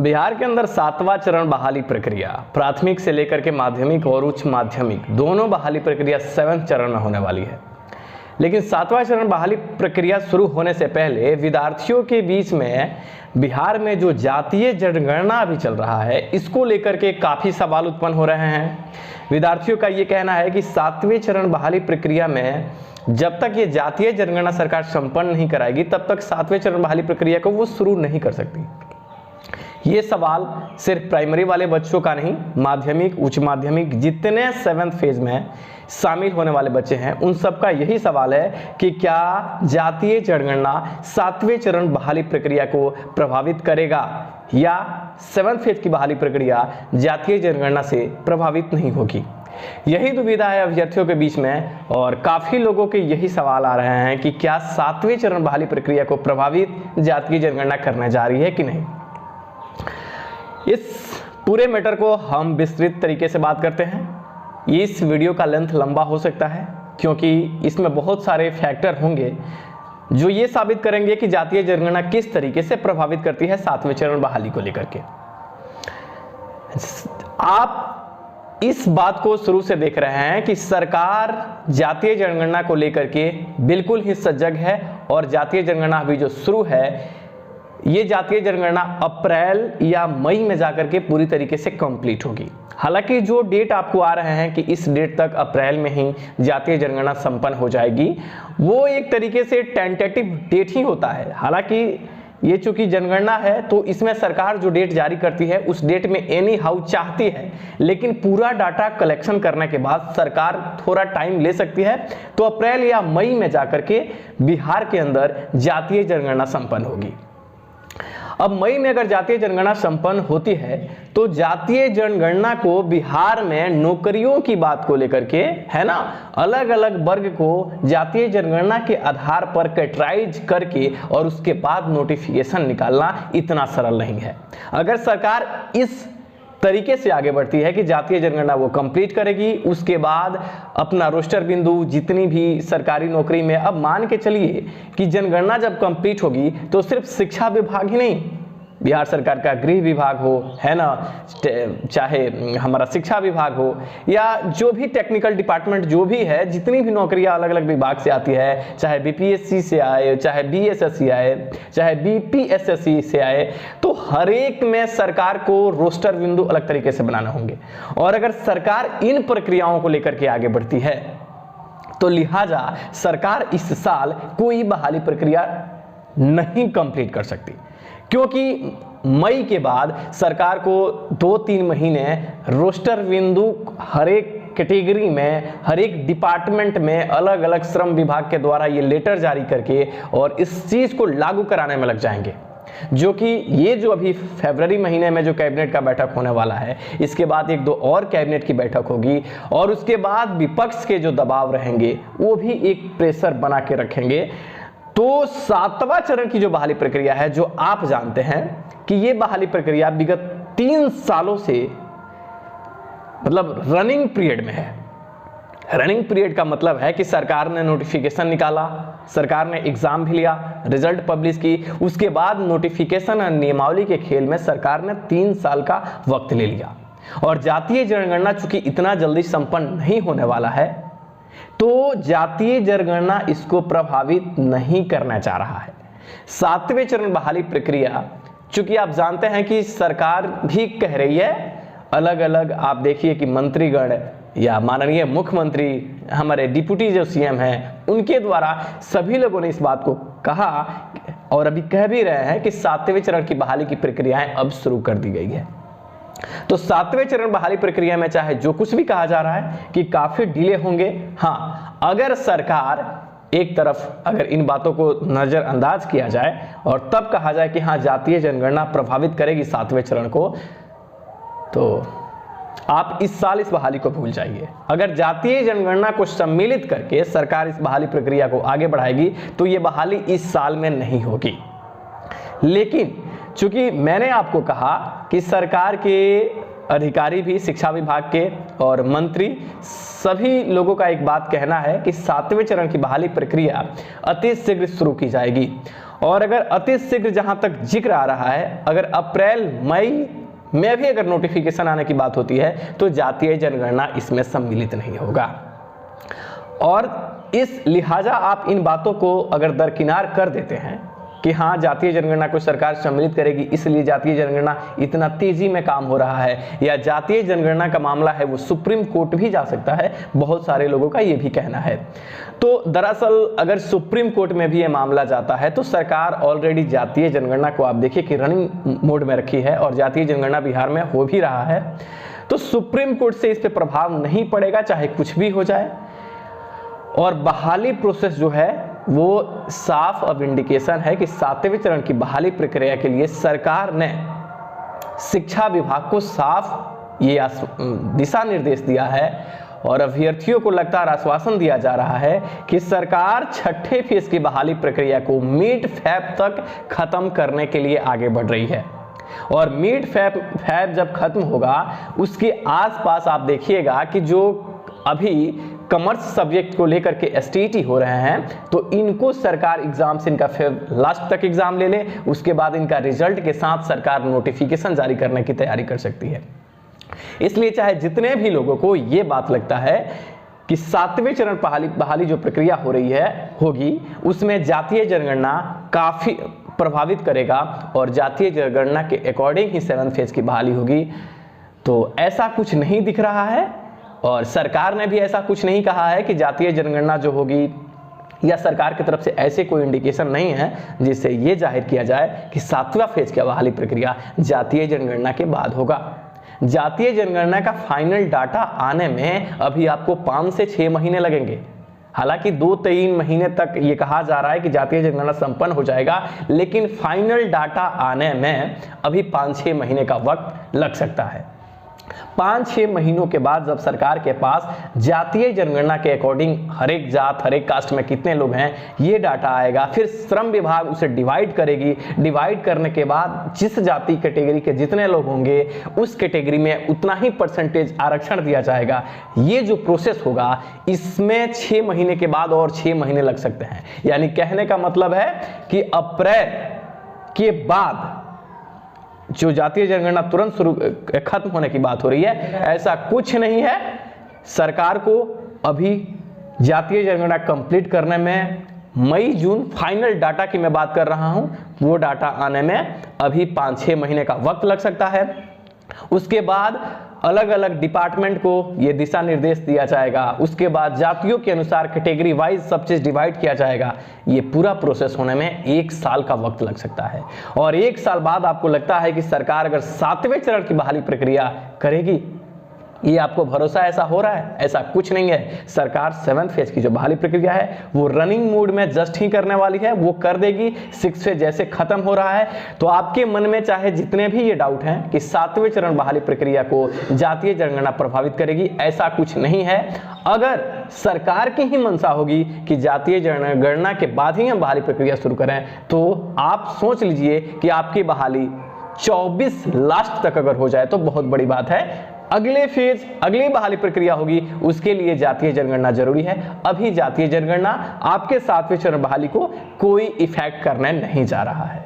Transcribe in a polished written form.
बिहार के अंदर 7वां चरण बहाली प्रक्रिया प्राथमिक से लेकर के माध्यमिक और उच्च माध्यमिक दोनों बहाली प्रक्रिया 7वें चरण में होने वाली है। लेकिन 7वां चरण बहाली प्रक्रिया शुरू होने से पहले विद्यार्थियों के बीच में बिहार में जो जातीय जनगणना अभी चल रहा है, इसको लेकर के काफ़ी सवाल उत्पन्न हो रहे हैं। विद्यार्थियों का ये कहना है कि 7वें चरण बहाली प्रक्रिया में जब तक ये जातीय जनगणना सरकार संपन्न नहीं कराएगी, तब तक 7वें चरण बहाली प्रक्रिया को वो शुरू नहीं कर सकती। ये सवाल सिर्फ प्राइमरी वाले बच्चों का नहीं, माध्यमिक उच्च माध्यमिक जितने 7th फेज में शामिल होने वाले बच्चे हैं, उन सब का यही सवाल है कि क्या जातीय जनगणना 7वें चरण बहाली प्रक्रिया को प्रभावित करेगा या 7th फेज की बहाली प्रक्रिया जातीय जनगणना से प्रभावित नहीं होगी। यही दुविधा है अभ्यर्थियों के बीच में और काफ़ी लोगों के यही सवाल आ रहे हैं कि क्या 7वें चरण बहाली प्रक्रिया को प्रभावित जातीय जनगणना करने जा रही है कि नहीं। इस पूरे मैटर को हम विस्तृत तरीके से बात करते हैं। इस वीडियो का लेंथ लंबा हो सकता है क्योंकि इसमें बहुत सारे फैक्टर होंगे जो ये साबित करेंगे कि जातीय जनगणना किस तरीके से प्रभावित करती है 7वें चरण बहाली को लेकर के। आप इस बात को शुरू से देख रहे हैं कि सरकार जातीय जनगणना को लेकर के बिल्कुल ही सजग है और जातीय जनगणना अभी जो शुरू है, ये जातीय जनगणना अप्रैल या मई में जाकर के पूरी तरीके से कंप्लीट होगी। हालांकि जो डेट आपको आ रहे हैं कि इस डेट तक अप्रैल में ही जातीय जनगणना संपन्न हो जाएगी, वो एक तरीके से टेंटेटिव डेट ही होता है। हालांकि ये चूंकि जनगणना है तो इसमें सरकार जो डेट जारी करती है उस डेट में एनी हाउ चाहती है, लेकिन पूरा डाटा कलेक्शन करने के बाद सरकार थोड़ा टाइम ले सकती है। तो अप्रैल या मई में जाकर के बिहार के अंदर जातीय जनगणना संपन्न होगी। अब मई में अगर जातीय जनगणना संपन्न होती है तो जातीय जनगणना को बिहार में नौकरियों की बात को लेकर के, है ना, अलग अलग वर्ग को जातीय जनगणना के आधार पर कैटेगराइज करके और उसके बाद नोटिफिकेशन निकालना इतना सरल नहीं है। अगर सरकार इस तरीके से आगे बढ़ती है कि जातीय जनगणना वो कंप्लीट करेगी, उसके बाद अपना रोस्टर बिंदु जितनी भी सरकारी नौकरी में, अब मान के चलिए कि जनगणना जब कंप्लीट होगी तो सिर्फ शिक्षा विभाग ही नहीं, बिहार सरकार का गृह विभाग हो, है ना, चाहे हमारा शिक्षा विभाग हो या जो भी टेक्निकल डिपार्टमेंट जो भी है, जितनी भी नौकरियां अलग अलग विभाग से आती है, चाहे बीपीएससी से आए, चाहे बीएसएससी आए, चाहे बीपीएसएससी से आए, तो हर एक में सरकार को रोस्टर बिंदु अलग तरीके से बनाने होंगे। और अगर सरकार इन प्रक्रियाओं को लेकर के आगे बढ़ती है तो लिहाजा सरकार इस साल कोई बहाली प्रक्रिया नहीं कंप्लीट कर सकती, क्योंकि मई के बाद सरकार को 2-3 महीने रोस्टर बिंदु हर एक कैटेगरी में, हर एक डिपार्टमेंट में अलग अलग श्रम विभाग के द्वारा ये लेटर जारी करके और इस चीज को लागू कराने में लग जाएंगे। जो कि ये जो अभी फरवरी महीने में जो कैबिनेट का बैठक होने वाला है, इसके बाद 1-2 और कैबिनेट की बैठक होगी और उसके बाद विपक्ष के जो दबाव रहेंगे वो भी एक प्रेशर बना के रखेंगे। तो 7वां चरण की जो बहाली प्रक्रिया है, जो आप जानते हैं कि ये बहाली प्रक्रिया विगत 3 सालों से मतलब रनिंग पीरियड में है। रनिंग पीरियड का मतलब है कि सरकार ने नोटिफिकेशन निकाला, सरकार ने एग्जाम भी लिया, रिजल्ट पब्लिश की, उसके बाद नोटिफिकेशन और नियमावली के खेल में सरकार ने 3 साल का वक्त ले लिया। और जातीय जनगणना चूंकि इतना जल्दी संपन्न नहीं होने वाला है, तो जातीय जनगणना इसको प्रभावित नहीं करना चाह रहा है। 7वें चरण बहाली प्रक्रिया, चूंकि आप जानते हैं कि सरकार भी कह रही है, अलग अलग आप देखिए कि मंत्रीगण या माननीय मुख्यमंत्री, हमारे डिप्टी जो सीएम हैं, उनके द्वारा सभी लोगों ने इस बात को कहा और अभी कह भी रहे हैं कि 7वें चरण की बहाली की प्रक्रियाएं अब शुरू कर दी गई है। तो 7वें चरण बहाली प्रक्रिया में चाहे जो कुछ भी कहा जा रहा है कि काफी डिले होंगे, हाँ, अगर सरकार एक तरफ अगर इन बातों को नजरअंदाज किया जाए और तब कहा जाए कि हाँ जातीय जनगणना प्रभावित करेगी 7वें चरण को, तो आप इस साल इस बहाली को भूल जाइए। अगर जातीय जनगणना को सम्मिलित करके सरकार इस बहाली प्रक्रिया को आगे बढ़ाएगी तो ये बहाली इस साल में नहीं होगी। लेकिन चूंकि मैंने आपको कहा कि सरकार के अधिकारी भी, शिक्षा विभाग के और मंत्री, सभी लोगों का एक बात कहना है कि 7वें चरण की बहाली प्रक्रिया अति शीघ्र शुरू की जाएगी। और अगर अति शीघ्र जहां तक जिक्र आ रहा है, अगर अप्रैल मई में भी अगर नोटिफिकेशन आने की बात होती है तो जातीय जनगणना इसमें सम्मिलित नहीं होगा। और इस लिहाजा आप इन बातों को अगर दरकिनार कर देते हैं कि हाँ जातीय जनगणना को सरकार सम्मिलित करेगी इसलिए जातीय जनगणना इतना तेजी में काम हो रहा है, या जातीय जनगणना का मामला है वो सुप्रीम कोर्ट भी जा सकता है, बहुत सारे लोगों का ये भी कहना है। तो दरअसल अगर सुप्रीम कोर्ट में भी ये मामला जाता है तो सरकार ऑलरेडी जातीय जनगणना को आप देखिए कि रनिंग मोड में रखी है और जातीय जनगणना बिहार में हो भी रहा है, तो सुप्रीम कोर्ट से इस पर प्रभाव नहीं पड़ेगा चाहे कुछ भी हो जाए। और बहाली प्रोसेस जो है वो साफ अब इंडिकेशन है कि 7वें चरण की बहाली प्रक्रिया के लिए सरकार ने शिक्षा विभाग को साफ ये दिशा निर्देश दिया है और अभ्यर्थियों को लगातार आश्वासन दिया जा रहा है कि सरकार छठे फेज की बहाली प्रक्रिया को मिड फेब तक खत्म करने के लिए आगे बढ़ रही है। और मिड फेब जब खत्म होगा उसके आसपास आप देखिएगा कि जो अभी कॉमर्स सब्जेक्ट को लेकर के एसटीईटी हो रहे हैं तो इनको सरकार एग्जाम से इनका फिर लास्ट तक एग्जाम ले ले, उसके बाद इनका रिजल्ट के साथ सरकार नोटिफिकेशन जारी करने की तैयारी कर सकती है। इसलिए चाहे जितने भी लोगों को ये बात लगता है कि 7वें चरण बहाली जो प्रक्रिया हो रही है होगी उसमें जातीय जनगणना काफी प्रभावित करेगा और जातीय जनगणना के अकॉर्डिंग ही 7th फेज की बहाली होगी, तो ऐसा कुछ नहीं दिख रहा है। और सरकार ने भी ऐसा कुछ नहीं कहा है कि जातीय जनगणना जो होगी, या सरकार की तरफ से ऐसे कोई इंडिकेशन नहीं है जिससे ये जाहिर किया जाए कि 7वां फेज की बहाली प्रक्रिया जातीय जनगणना के बाद होगा। जातीय जनगणना का फाइनल डाटा आने में अभी आपको 5 से 6 महीने लगेंगे। हालांकि 2-3 महीने तक ये कहा जा रहा है कि जातीय जनगणना संपन्न हो जाएगा, लेकिन फाइनल डाटा आने में अभी 5-6 महीने का वक्त लग सकता है। 5-6 महीनों के बाद जब सरकार के पास जातीय जनगणना के अकॉर्डिंग हर एक जात हर एक कास्ट में कितने लोग हैं ये डाटा आएगा, फिर श्रम विभाग उसे डिवाइड करेगी। डिवाइड करने के बाद जिस जाति कैटेगरी के जितने लोग होंगे उस कैटेगरी में उतना ही परसेंटेज आरक्षण दिया जाएगा। ये जो प्रोसेस होगा इसमें 6 महीने के बाद और 6 महीने लग सकते हैं। यानी कहने का मतलब है कि अप्रैल के बाद जो जातीय जनगणना तुरंत खत्म होने की बात हो रही है, ऐसा कुछ नहीं है। सरकार को अभी जातीय जनगणना कंप्लीट करने में मई जून फाइनल डाटा की मैं बात कर रहा हूं, वो डाटा आने में अभी 5-6 महीने का वक्त लग सकता है। उसके बाद अलग अलग डिपार्टमेंट को ये दिशा निर्देश दिया जाएगा, उसके बाद जातियों के अनुसार कैटेगरी वाइज सब चीज डिवाइड किया जाएगा। ये पूरा प्रोसेस होने में 1 साल का वक्त लग सकता है। और 1 साल बाद आपको लगता है कि सरकार अगर 7वें चरण की बहाली प्रक्रिया करेगी, ये आपको भरोसा ऐसा हो रहा है? ऐसा कुछ नहीं है। सरकार 7th फेज की जो बहाली प्रक्रिया है वो रनिंग मोड में जस्ट ही करने वाली है, वो कर देगी। 6th फेज जैसे खत्म हो रहा है तो आपके मन में चाहे जितने भी ये डाउट हैं कि 7वें चरण बहाली प्रक्रिया को जातीय जनगणना प्रभावित करेगी, ऐसा कुछ नहीं है। अगर सरकार की ही मंशा होगी कि जातीय जनगणना के बाद ही हम बहाली प्रक्रिया शुरू करें तो आप सोच लीजिए कि आपकी बहाली 24 लास्ट तक अगर हो जाए तो बहुत बड़ी बात है। अगले फेज अगली बहाली प्रक्रिया होगी उसके लिए जातीय जनगणना जरूरी है। अभी जातीय जनगणना आपके 7वें चरण बहाली को कोई इफेक्ट करने नहीं जा रहा है।